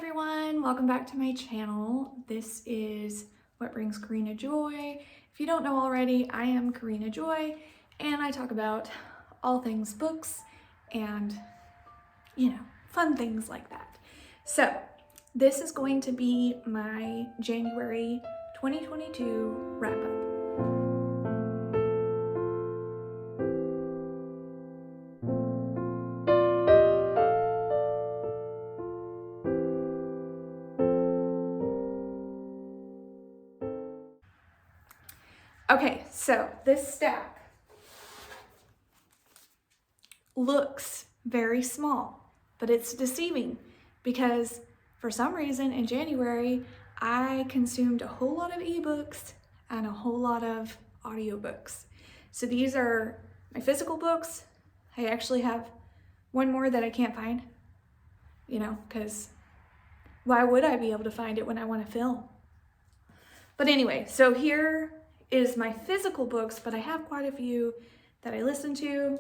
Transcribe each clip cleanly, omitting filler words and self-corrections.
everyone, welcome back to my channel. This is What Brings Karina Joy. If you don't know already, I am Karina Joy and I talk about all things books and, fun things like that. So this is going to be my January 2022 wrap up. Okay, so this stack looks very small, but it's deceiving because for some reason in January, I consumed a whole lot of ebooks and a whole lot of audiobooks. So these are my physical books. I actually have one more that I can't find, because why would I be able to find it when I want to film? But anyway, so here is my physical books, but I have quite a few that I listened to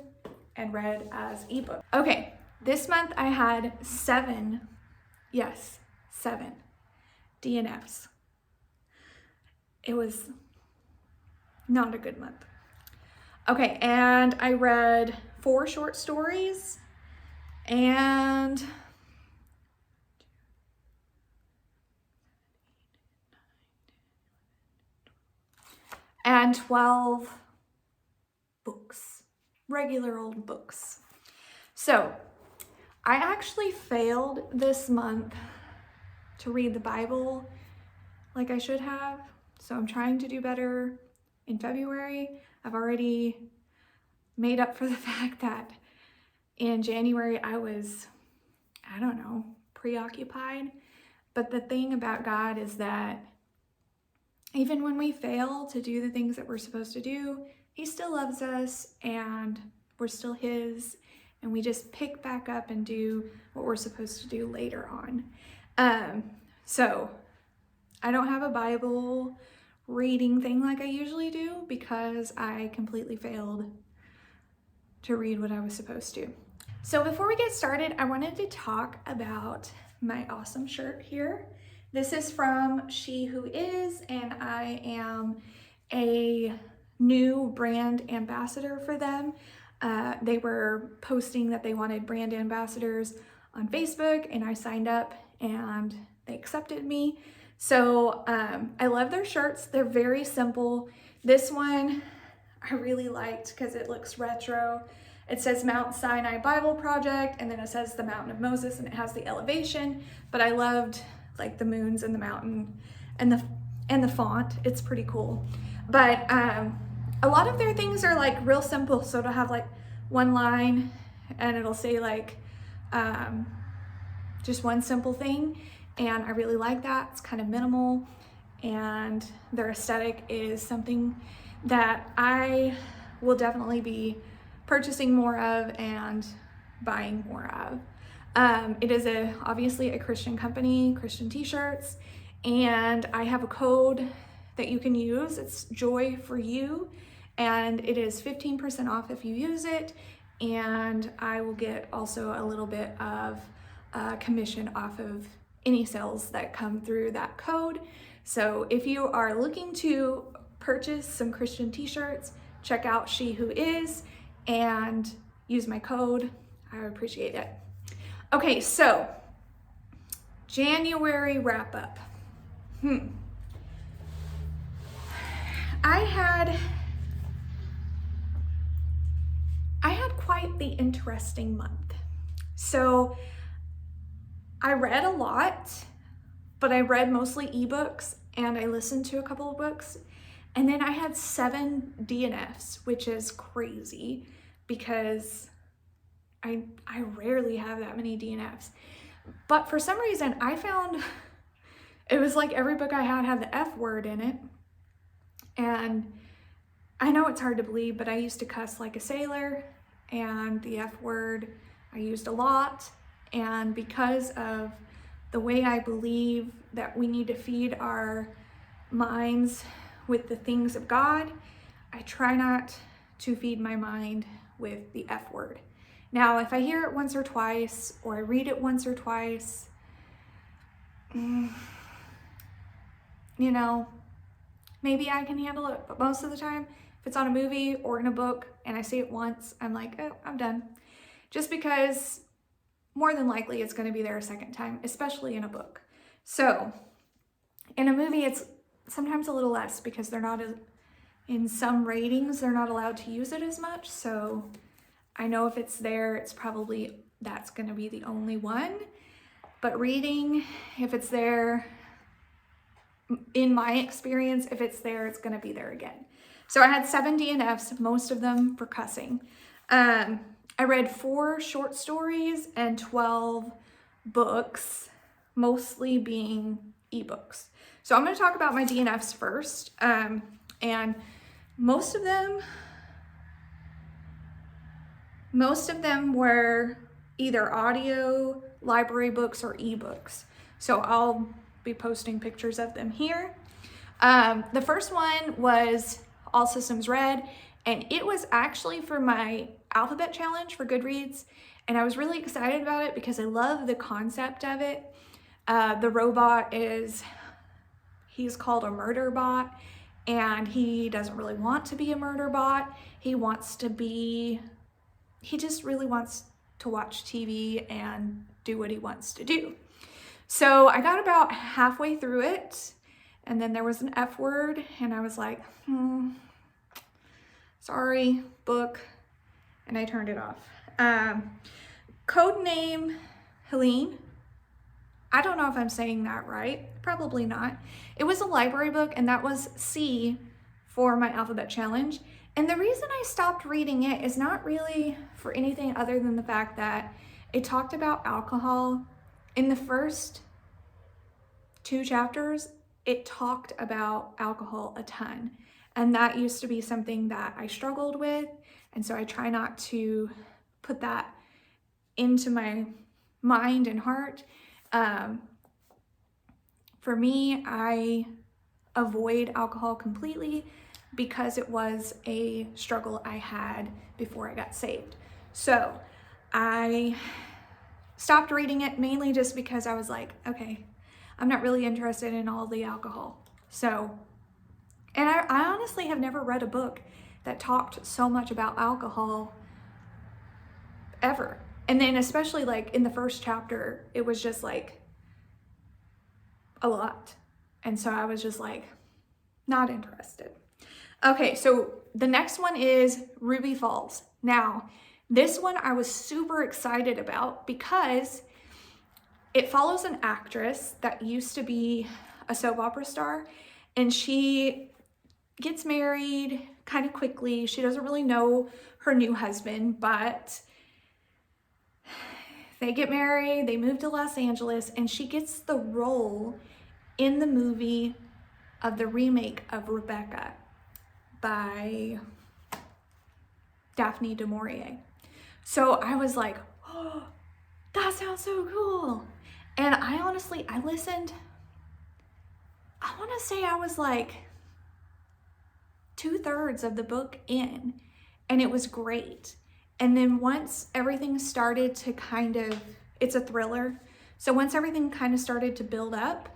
and read as ebook. Okay, this month I had 7 DNFs. It was not a good month. Okay, and I read 4 short stories and 12 books, regular old books. So I actually failed this month to read the Bible like I should have. So I'm trying to do better in February. I've already made up for the fact that in January I was, preoccupied. But the thing about God is that even when we fail to do the things that we're supposed to do, He still loves us and we're still His, and we just pick back up and do what we're supposed to do later on. So I don't have a Bible reading thing like I usually do because I completely failed to read what I was supposed to. So before we get started, I wanted to talk about my awesome shirt here. This is from She Who Is, and I am a new brand ambassador for them. They were posting that they wanted brand ambassadors on Facebook, and I signed up and they accepted me. So I love their shirts. They're very simple. This one I really liked because it looks retro. It says Mount Sinai Bible Project, and then it says the Mountain of Moses, and it has the elevation, but I loved like the moons and the mountain and the font. It's pretty cool. But a lot of their things are like real simple. So it'll have like one line and it'll say like just one simple thing. And I really like that. It's kind of minimal, and their aesthetic is something that I will definitely be purchasing more of and buying more of. It is obviously a Christian company, Christian t-shirts, and I have a code that you can use. It's Joy for You, and it is 15% off if you use it, and I will get also a little bit of commission off of any sales that come through that code. So if you are looking to purchase some Christian t-shirts, check out She Who Is and use my code. I would appreciate it. Okay, so January wrap up. I had quite the interesting month. So I read a lot, but I read mostly ebooks and I listened to a couple of books. And then I had 7 DNFs, which is crazy because I rarely have that many DNFs. But for some reason, I found it was like every book I had the F word in it. And I know it's hard to believe, but I used to cuss like a sailor, and the F word I used a lot. And because of the way I believe that we need to feed our minds with the things of God, I try not to feed my mind with the F word. Now, if I hear it once or twice, or I read it once or twice, you know, maybe I can handle it, but most of the time, if it's on a movie or in a book and I see it once, I'm like, oh, I'm done. Just because more than likely it's going to be there a second time, especially in a book. So in a movie, it's sometimes a little less because they're not, in some ratings, they're not allowed to use it as much. So I know if it's there, it's probably, that's going to be the only one. But reading, if it's there, in my experience, if it's there, it's going to be there again. So I had 7 DNFs, most of them for cussing. I read 4 short stories and 12 books, mostly being ebooks. So I'm going to talk about my DNFs first. And most of them were either audio, library books, or ebooks. So I'll be posting pictures of them here. The first one was All Systems Red, and it was actually for my alphabet challenge for Goodreads, and I was really excited about it because I love the concept of it. The robot he's called a murder bot, and he doesn't really want to be a murder bot. He just really wants to watch TV and do what he wants to do. So I got about halfway through it, and then there was an F word, and I was like, sorry, book, and I turned it off. Codename Helene. I don't know if I'm saying that right. Probably not. It was a library book, and that was C for my alphabet challenge. And the reason I stopped reading it is not really for anything other than the fact that it talked about alcohol. In the first 2 chapters, it talked about alcohol a ton. And that used to be something that I struggled with. And so I try not to put that into my mind and heart. For me, I avoid alcohol completely because it was a struggle I had before I got saved. So I stopped reading it mainly just because I was like, okay, I'm not really interested in all the alcohol. So, and I honestly have never read a book that talked so much about alcohol ever. And then especially like in the first chapter, it was just like a lot. And so I was just like, not interested. Okay, so the next one is Ruby Falls. Now, this one I was super excited about because it follows an actress that used to be a soap opera star, and she gets married kind of quickly. She doesn't really know her new husband, but they get married, they move to Los Angeles, and she gets the role in the movie of the remake of Rebecca by Daphne du Maurier. So I was like, oh, that sounds so cool. And I listened, I want to say I was like 2/3 of the book in, and it was great. And then once everything started to it's a thriller. So once everything kind of started to build up,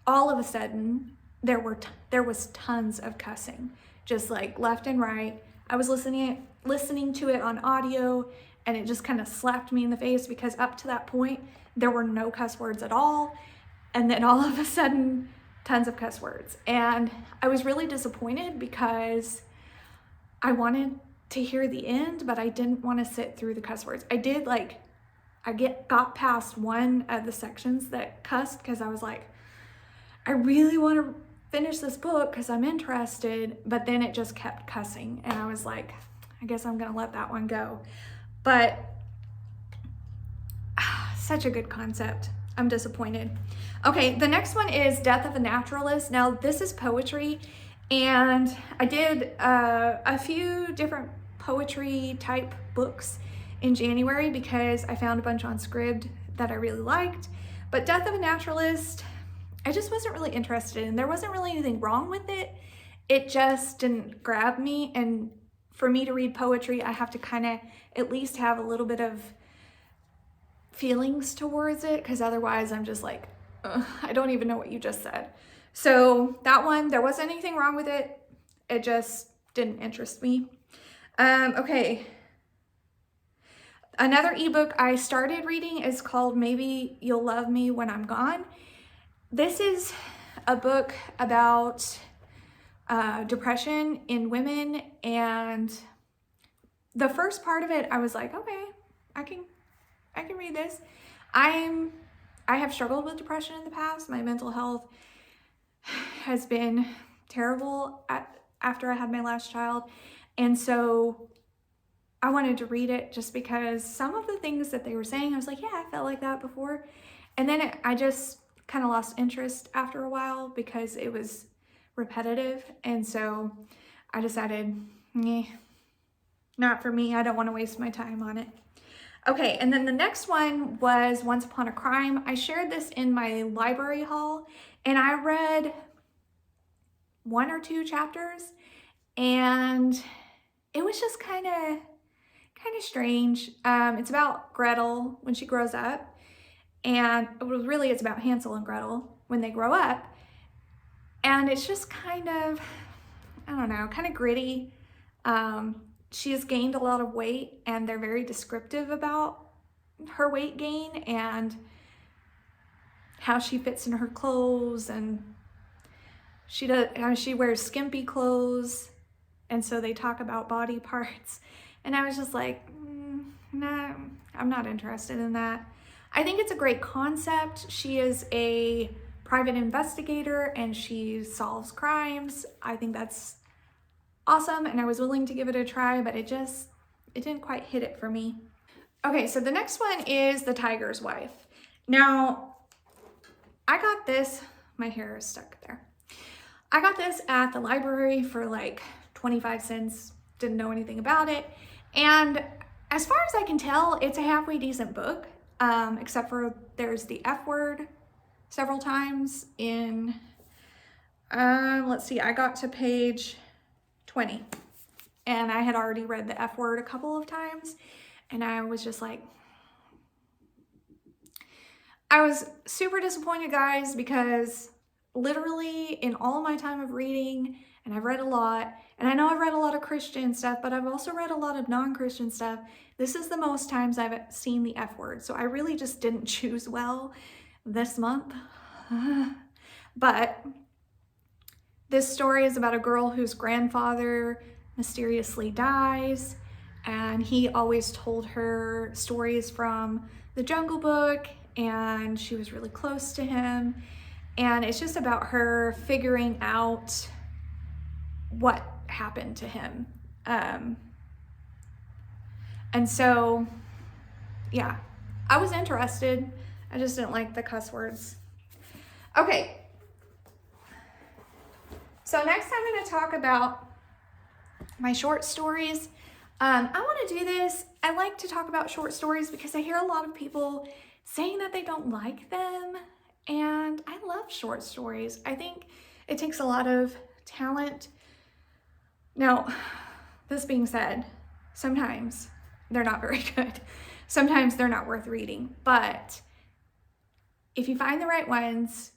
all of a sudden there was tons of cussing, just like left and right. I was listening to it on audio, and it just kind of slapped me in the face because up to that point, there were no cuss words at all. And then all of a sudden, tons of cuss words. And I was really disappointed because I wanted to hear the end, but I didn't want to sit through the cuss words. Got past one of the sections that cussed because I was like, I really want to finish this book because I'm interested, but then it just kept cussing, and I was like, I guess I'm gonna let that one go. But such a good concept. I'm disappointed. Okay, the next one is Death of a Naturalist. Now this is poetry, and I did a few different poetry type books in January because I found a bunch on Scribd that I really liked. But Death of a Naturalist, I just wasn't really interested in. There wasn't really anything wrong with it. It just didn't grab me. And for me to read poetry, I have to kind of at least have a little bit of feelings towards it, because otherwise I'm just like, I don't even know what you just said. So that one, there wasn't anything wrong with it. It just didn't interest me. Okay. Another ebook I started reading is called Maybe You'll Love Me When I'm Gone. This is a book about depression in women, and the first part of it, I was like, okay, I can read this. I have struggled with depression in the past. My mental health has been terrible after I had my last child. And so I wanted to read it just because some of the things that they were saying, I was like, yeah, I felt like that before. And then I just kind of lost interest after a while because it was repetitive. And so I decided, not for me. I don't want to waste my time on it. Okay, and then the next one was Once Upon a Crime. I shared this in my library haul, and I read 1 or 2 chapters, and it was just kind of strange. It's about Gretel when she grows up, and really it's about Hansel and Gretel when they grow up, and it's just kind of, I don't know, kind of gritty. She has gained a lot of weight, and they're very descriptive about her weight gain and how she fits in her clothes, and she wears skimpy clothes, and so they talk about body parts. And I was just like, nah, I'm not interested in that. I think it's a great concept. She is a private investigator and she solves crimes. I think that's awesome, and I was willing to give it a try, but it didn't quite hit it for me. Okay, so the next one is The Tiger's Wife. Now, I got this, my hair is stuck there. I got this at the library for like 25 cents, didn't know anything about it. And as far as I can tell, it's a halfway decent book, except for there's the F word several times in, let's see, I got to page 20, and I had already read the F word a couple of times, and I was just like, I was super disappointed, guys, because literally in all my time of reading, and I've read a lot, and I know I've read a lot of Christian stuff, but I've also read a lot of non-Christian stuff. This is the most times I've seen the F word, so I really just didn't choose well this month. But this story is about a girl whose grandfather mysteriously dies, and he always told her stories from the Jungle Book, and she was really close to him. And it's just about her figuring out what happened to him. And so, yeah, I was interested. I just didn't like the cuss words. Okay. So next I'm going to talk about my short stories. I want to do this. I like to talk about short stories because I hear a lot of people saying that they don't like them, and I love short stories. I think it takes a lot of talent. Now, this being said, sometimes they're not very good. Sometimes they're not worth reading, but if you find the right ones,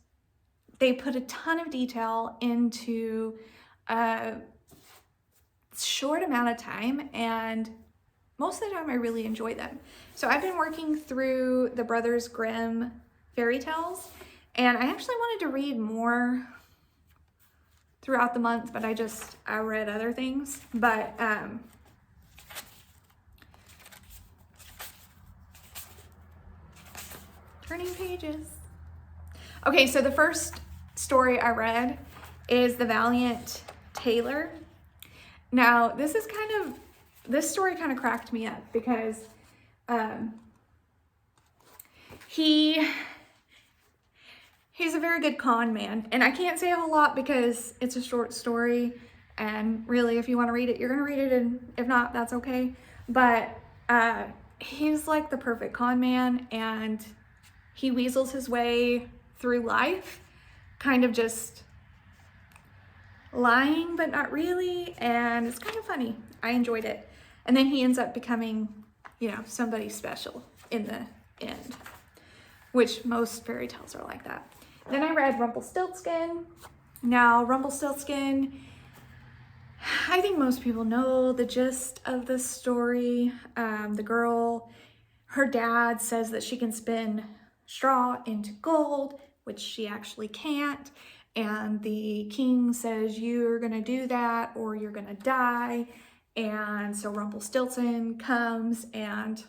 they put a ton of detail into a short amount of time, and most of the time I really enjoy them. So I've been working through the Brothers Grimm fairy tales, and I actually wanted to read more throughout the month, but I read other things. But turning pages. Okay, so the first story I read is The Valiant Taylor. Now, this story kind of cracked me up because he's a very good con man, and I can't say a whole lot because it's a short story, and really if you want to read it, you're going to read it, and if not, that's okay. But he's like the perfect con man, and he weasels his way through life, kind of just lying but not really, and it's kind of funny. I enjoyed it. And then he ends up becoming, somebody special in the end. which most fairy tales are like that. Then I read Rumpelstiltskin. Now, Rumpelstiltskin, I think most people know the gist of the story. The girl, her dad says that she can spin straw into gold, which she actually can't. And the king says, you're gonna do that or you're gonna die. And so Rumpelstiltskin comes and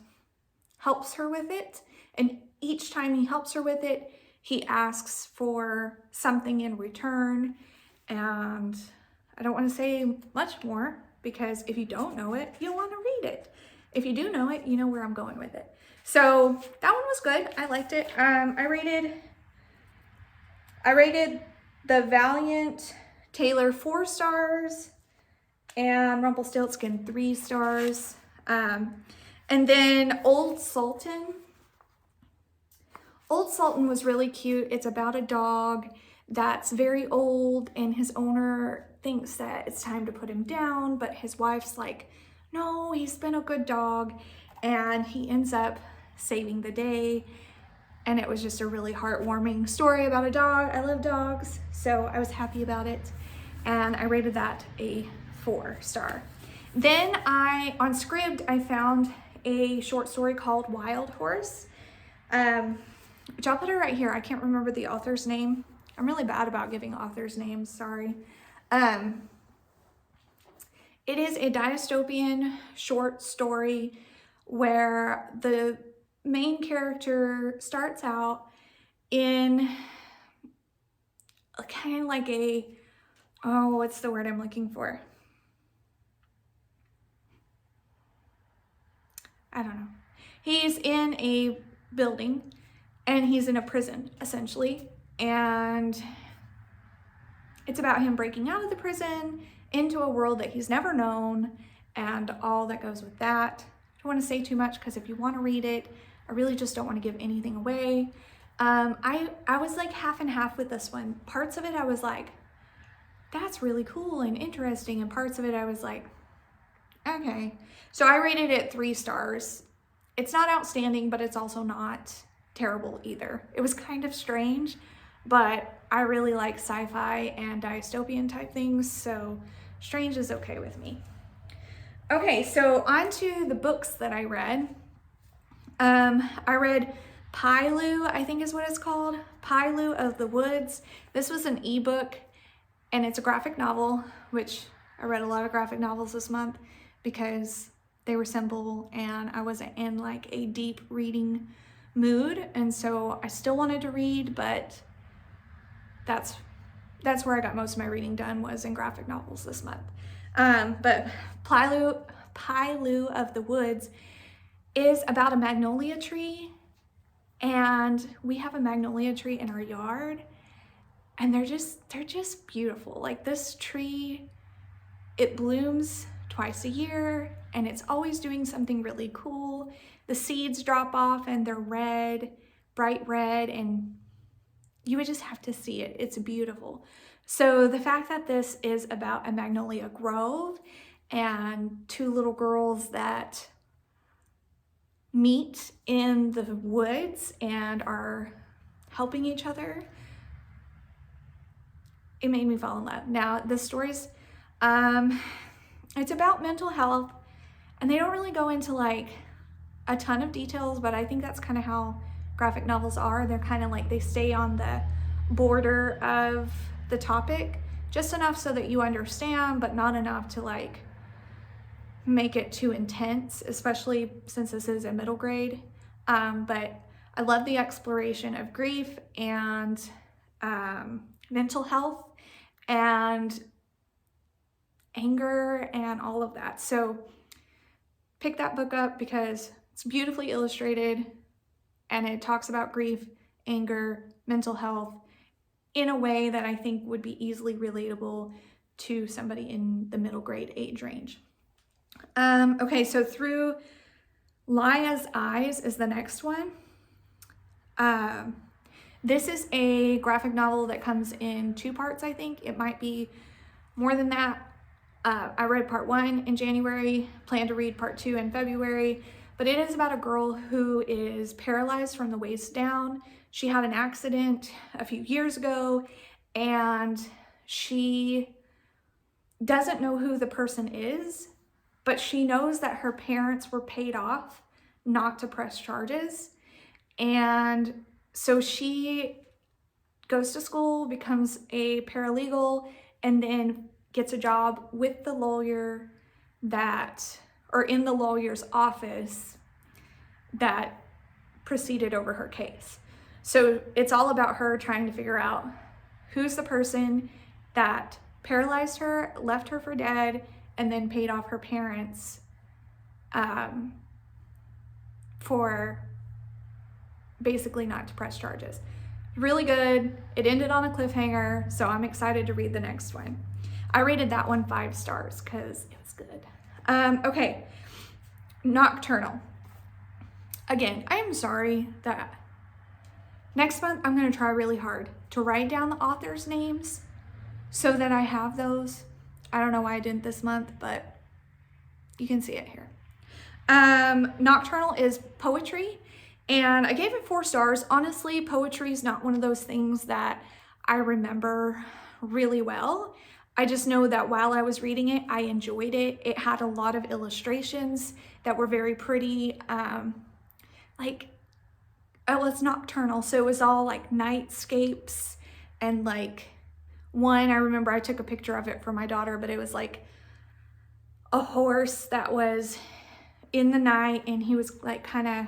helps her with it. And each time he helps her with it, he asks for something in return. And I don't want to say much more because if you don't know it, you'll want to read it. If you do know it, you know where I'm going with it. So that one was good. I liked it. I rated the Valiant Taylor 4 stars and Rumpelstiltskin 3 stars. And then Old Sultan. Old Sultan was really cute. It's about a dog that's very old and his owner thinks that it's time to put him down, but his wife's like, no, he's been a good dog. And he ends up saving the day. And it was just a really heartwarming story about a dog. I love dogs, so I was happy about it. And I rated that a 4 star. Then on Scribd, I found a short story called Wild Horse. Which I'll put it right here. I can't remember the author's name. I'm really bad about giving authors' names, sorry. It is a dystopian short story where the main character starts out in kind of like what's the word I'm looking for? I don't know. He's in a building and he's in a prison, essentially. And it's about him breaking out of the prison into a world that he's never known and all that goes with that. I don't want to say too much because if you want to read it, I really just don't want to give anything away. I was like half and half with this one. Parts of it I was like, that's really cool and interesting. And parts of it I was like, okay. So I rated it 3 stars. It's not outstanding, but it's also not terrible either. It was kind of strange, but I really like sci-fi and dystopian type things, so strange is okay with me. Okay, so on to the books that I read. I read Pylu, I think is what it's called. Pylu of the Woods. This was an ebook and it's a graphic novel, which I read a lot of graphic novels this month because they were simple and I wasn't in like a deep reading mood, and so I still wanted to read, but that's where I got most of my reading done, was in graphic novels this month. But Pylu of the Woods is about a magnolia tree, and we have a magnolia tree in our yard, and they're just beautiful. Like this tree, it blooms twice a year and it's always doing something really cool. The seeds drop off and they're red, bright red, and you would just have to see it. It's beautiful. So the fact that this is about a magnolia grove and 2 little girls that meet in the woods and are helping each other, it made me fall in love. Now the story's, it's about mental health, and they don't really go into like a ton of details, but I think that's kind of how graphic novels are. They're kind of like, they stay on the border of the topic, just enough so that you understand, but not enough to like make it too intense, especially since this is a middle grade. But I love the exploration of grief and mental health and anger and all of that. So pick that book up because it's beautifully illustrated and it talks about grief, anger, mental health in a way that I think would be easily relatable to somebody in the middle grade age range. Okay, so Through Lia's Eyes is the next one. This is a graphic novel that comes in 2 parts, I think. It might be more than that. I read part 1 in January, plan to read part 2 in February. but it is about a girl who is paralyzed from the waist down. She had an accident a few years ago, and she doesn't know who the person is, but she knows that her parents were paid off not to press charges. And so she goes to school, becomes a paralegal, and then gets a job with the lawyer in the lawyer's office that proceeded over her case. So it's all about her trying to figure out who's the person that paralyzed her, left her for dead, and then paid off her parents for basically not to press charges. Really good. It ended on a cliffhanger, so I'm excited to read the next one. I rated that one 5 stars because it was good. Okay, Nocturnal. Again, I am sorry that next month I'm going to try really hard to write down the authors' names so that I have those. I don't know why I didn't this month, but you can see it here. Nocturnal is poetry, and I gave it 4 stars. Honestly, poetry is not one of those things that I remember really well. I just know that while I was reading it, I enjoyed it. It had a lot of illustrations that were very pretty. It's nocturnal, so it was all like nightscapes, and like one, I remember I took a picture of it for my daughter, but it was like a horse that was in the night, and he was like kind of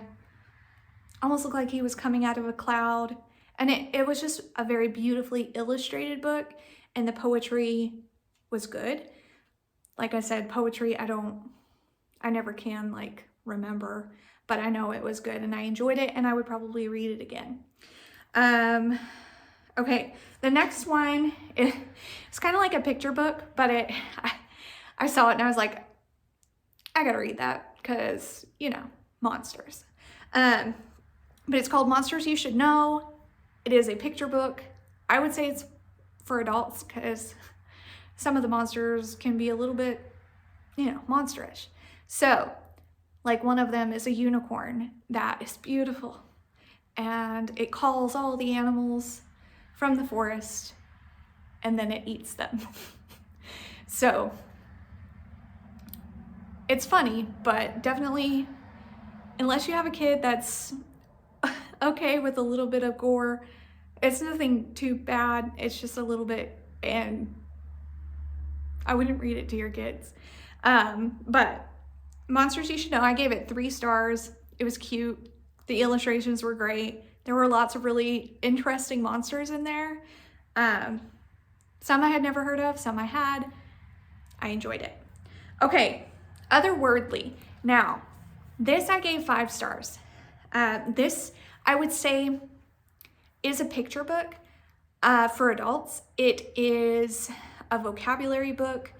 almost looked like he was coming out of a cloud. And it was just a very beautifully illustrated book, and the poetry was good. Like I said, poetry, I never can like remember, but I know it was good and I enjoyed it, and I would probably read it again. Okay, the next one, it's kind of like a picture book, but I saw it and I was like, I gotta read that because, you know, monsters. But it's called Monsters You Should Know. It is a picture book. I would say it's for adults because some of the monsters can be a little bit, you know, monsterish. So, like one of them is a unicorn that is beautiful, and it calls all the animals from the forest, and then it eats them. So, it's funny, but definitely, unless you have a kid that's okay with a little bit of gore, it's nothing too bad. It's just a little bit, and I wouldn't read it to your kids. But Monsters You Should Know, I gave it 3 stars. It was cute. The illustrations were great. There were lots of really interesting monsters in there. Some I had never heard of, some I had. I enjoyed it. Okay, Otherworldly. Now, this I gave 5 stars. This, I would say, is a picture book for adults. It is a vocabulary book,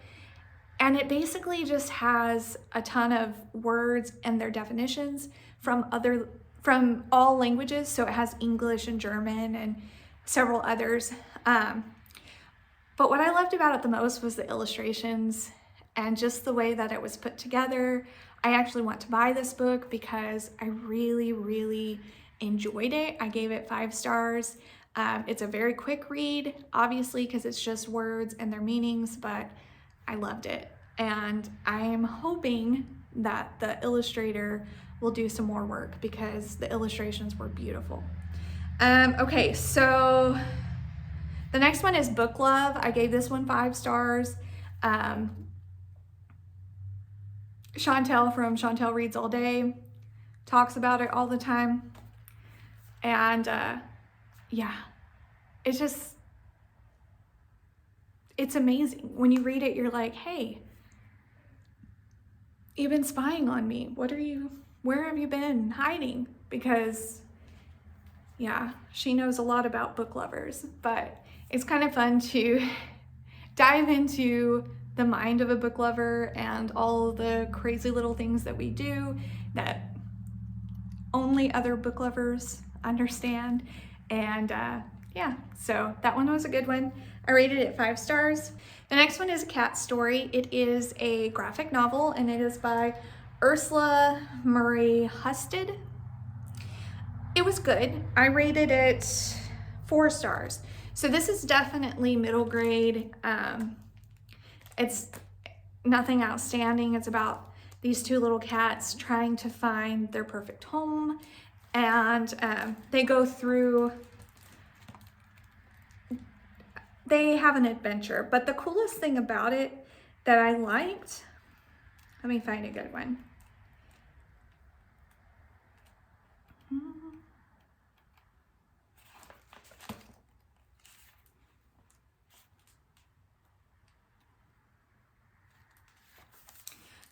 and it basically just has a ton of words and their definitions from all languages. So it has English and German and several others. But what I loved about it the most was the illustrations and just the way that it was put together. I actually want to buy this book because I really, really enjoyed it. I gave it 5 stars. It's a very quick read, obviously, because it's just words and their meanings, but I loved it. And I'm hoping that the illustrator will do some more work because the illustrations were beautiful. Okay, so the next one is Book Love. I gave this one 5 stars. Chantel from Chantel Reads All talks about it all the time. And yeah, it's amazing. When you read it, you're like, hey, you've been spying on me. Where have you been hiding? Because yeah, she knows a lot about book lovers, but it's kind of fun to dive into the mind of a book lover and all the crazy little things that we do that only other book lovers understand. And yeah, so that one was a good one. I rated it 5 stars. The next one is A Cat Story. It is a graphic novel, and it is by Ursula Murray Husted. It was good. I rated it 4 stars. So this is definitely middle grade. It's nothing outstanding. It's about these 2 little cats trying to find their perfect home. And they go through, they have an adventure. But the coolest thing about it that I liked, let me find a good one.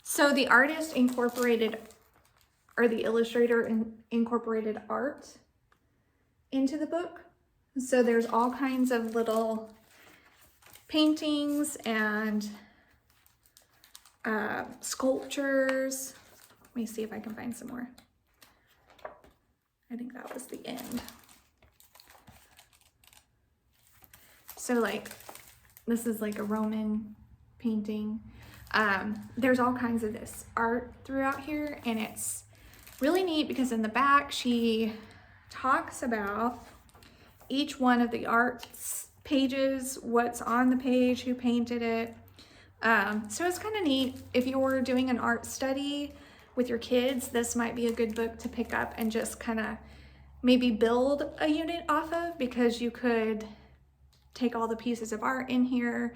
So the artist incorporated, or the illustrator incorporated art into the book. So there's all kinds of little paintings and sculptures. Let me see if I can find some more. I think that was the end. So like, this is like a Roman painting. There's all kinds of this art throughout here, and it's really neat because in the back she talks about each one of the art's pages, what's on the page, who painted it. So it's kind of neat. If you were doing an art study with your kids, this might be a good book to pick up and just kind of maybe build a unit off of, because you could take all the pieces of art in here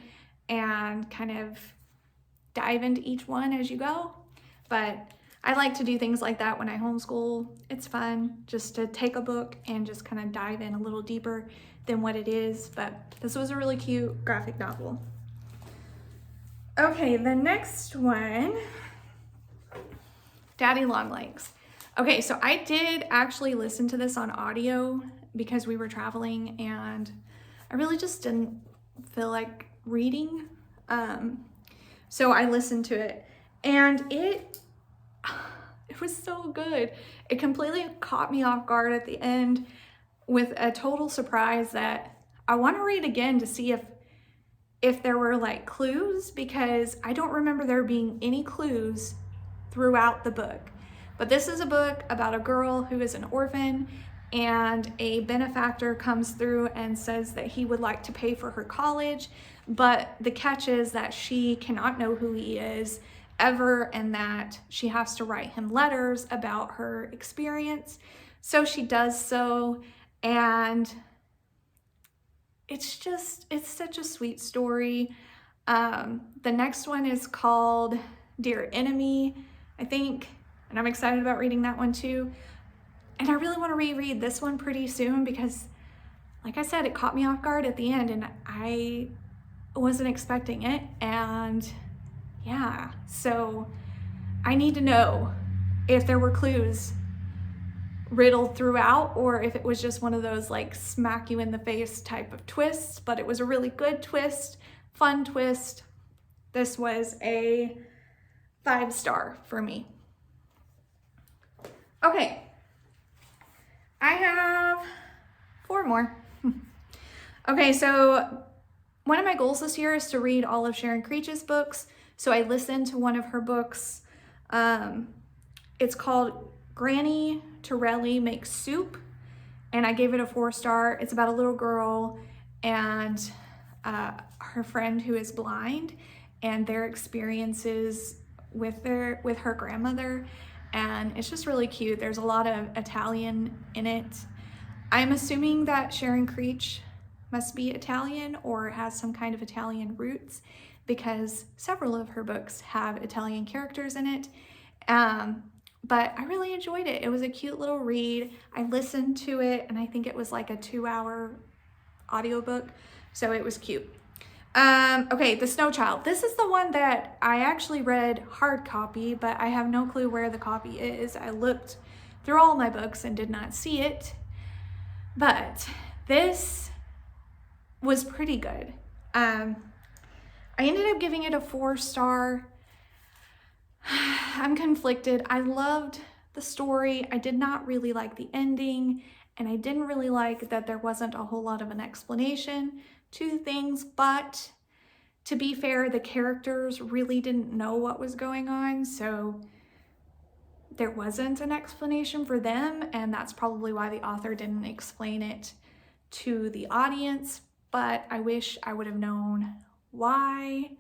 and kind of dive into each one as you go. But I like to do things like that when I homeschool. It's fun just to take a book and just kind of dive in a little deeper than what it is. But this was a really cute graphic novel. Okay, the next one, Daddy Longlegs. Okay, so I did actually listen to this on audio because we were traveling and I really just didn't feel like reading. So I listened to it, and it was so good. It completely caught me off guard at the end with a total surprise that I want to read again to see if there were like clues, because I don't remember there being any clues throughout the book. But this is a book about a girl who is an orphan, and a benefactor comes through and says that he would like to pay for her college. But the catch is that she cannot know who he is ever, and that she has to write him letters about her experience. So she does so, and it's such a sweet story. The next one is called Dear Enemy, I think, and I'm excited about reading that one too. And I really want to reread this one pretty soon because, like I said, it caught me off guard at the end, and I wasn't expecting it. And yeah, so I need to know if there were clues riddled throughout, or if it was just one of those like smack you in the face type of twists. But it was a really good twist, fun twist. This was a 5-star for me. Okay, I have 4 more. Okay, so one of my goals this year is to read all of Sharon Creech's books. So I listened to one of her books. It's called Granny Torelli Makes Soup, and I gave it a 4-star. It's about a little girl and her friend who is blind, and their experiences with her grandmother. And it's just really cute. There's a lot of Italian in it. I'm assuming that Sharon Creech must be Italian or has some kind of Italian roots, because several of her books have Italian characters in it. But I really enjoyed it. It was a cute little read. I listened to it, and I think it was like a 2-hour audiobook, so it was cute. Okay, The Snow Child. This is the one that I actually read hard copy, but I have no clue where the copy is. I looked through all my books and did not see it, but this was pretty good. I ended up giving it a 4-star. I'm conflicted. I loved the story. I did not really like the ending, and I didn't really like that there wasn't a whole lot of an explanation to things, but to be fair, the characters really didn't know what was going on, so there wasn't an explanation for them, and that's probably why the author didn't explain it to the audience, but I wish I would have known why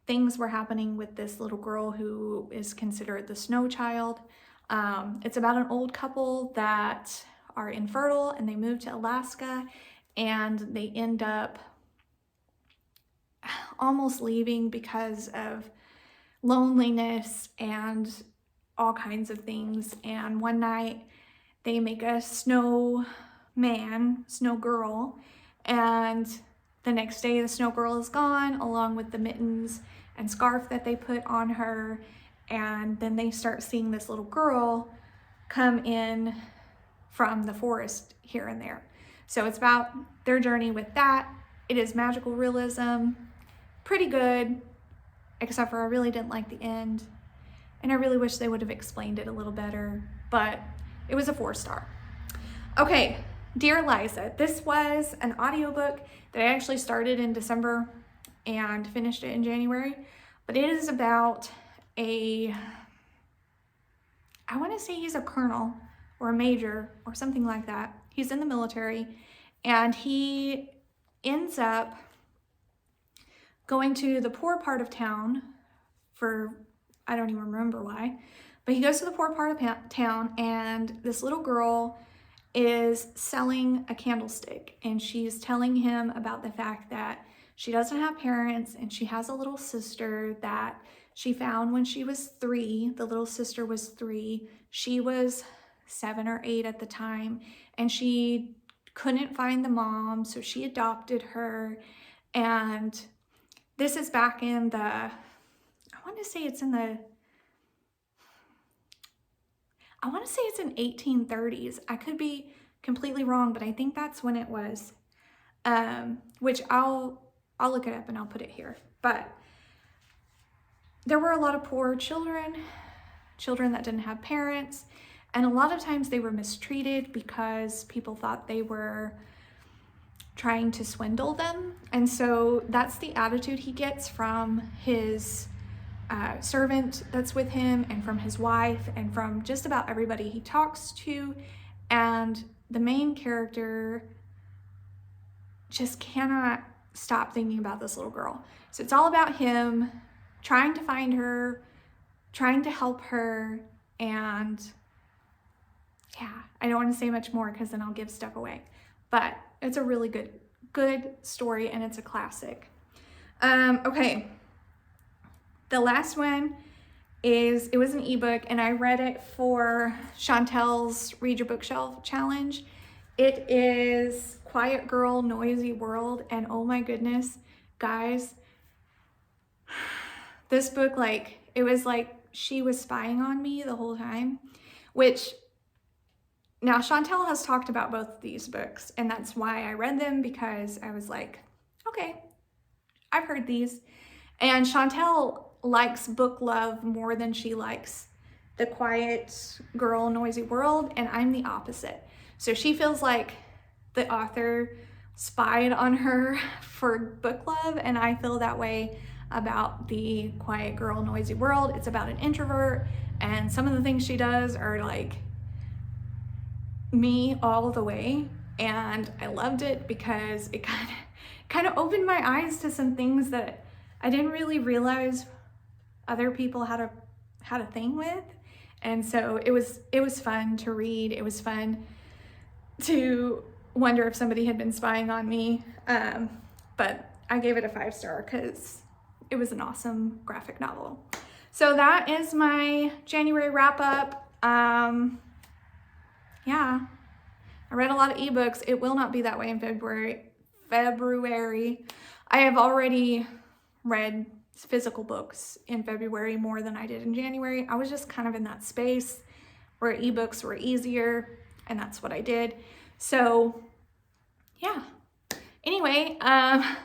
things were happening with this little girl who is considered the snow child. It's about an old couple that are infertile and they move to Alaska, and they end up almost leaving because of loneliness and all kinds of things. And one night they make a snow girl, and the next day the snow girl is gone, along with the mittens and scarf that they put on her. And then they start seeing this little girl come in from the forest here and there. So it's about their journey with that. It is magical realism, pretty good, except for I really didn't like the end, and I really wish they would have explained it a little better, but it was a 4-star. Okay, Dear Eliza, this was an audiobook that I actually started in December and finished it in January, but it is about I want to say he's a colonel or a major or something like that. He's in the military, and he ends up going to the poor part of town for, I don't even remember why, but he goes to the poor part of town, and this little girl is selling a candlestick, and she's telling him about the fact that she doesn't have parents, and she has a little sister that she found when she was 3. The little sister was 3. She was 7 or 8 at the time, and she couldn't find the mom, so she adopted her. And this is back in the, I want to say it's in 1830s. I could be completely wrong, but I think that's when it was, which I'll look it up and I'll put it here. But there were a lot of poor children that didn't have parents, and a lot of times they were mistreated because people thought they were trying to swindle them. And so that's the attitude he gets from his servant that's with him, and from his wife, and from just about everybody he talks to. And the main character just cannot stop thinking about this little girl. So it's all about him trying to find her, trying to help her, and yeah, I don't want to say much more because then I'll give stuff away. But it's a really good story, and it's a classic. Okay, the last one it was an ebook, and I read it for Chantel's Read Your Bookshelf challenge. It is Quiet Girl, Noisy World, and oh my goodness, guys, this book, it was like she was spying on me the whole time, which now Chantel has talked about both of these books, and that's why I read them, because I was like, okay, I've heard these. And Chantel likes book love more than she likes the Quiet Girl, Noisy World, and I'm the opposite. So she feels like the author spied on her for book love, and I feel that way about the Quiet Girl, Noisy World. It's about an introvert, and some of the things she does are like me all the way, and I loved it because it kind of opened my eyes to some things that I didn't really realize other people had a thing with. And so it was fun to read. It was fun to wonder if somebody had been spying on me, but I gave it a 5-star because it was an awesome graphic novel. So that is my January wrap up. Yeah, I read a lot of ebooks. It will not be that way in February. I have already read physical books in February more than I did in January. I was just kind of in that space where ebooks were easier, and that's what I did. So yeah, anyway, I'm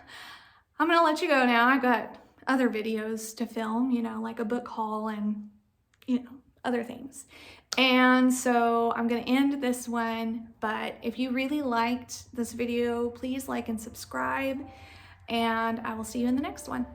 gonna let you go now. I got other videos to film, like a book haul and other things. And so I'm gonna end this one, but if you really liked this video, please like and subscribe, and I will see you in the next one.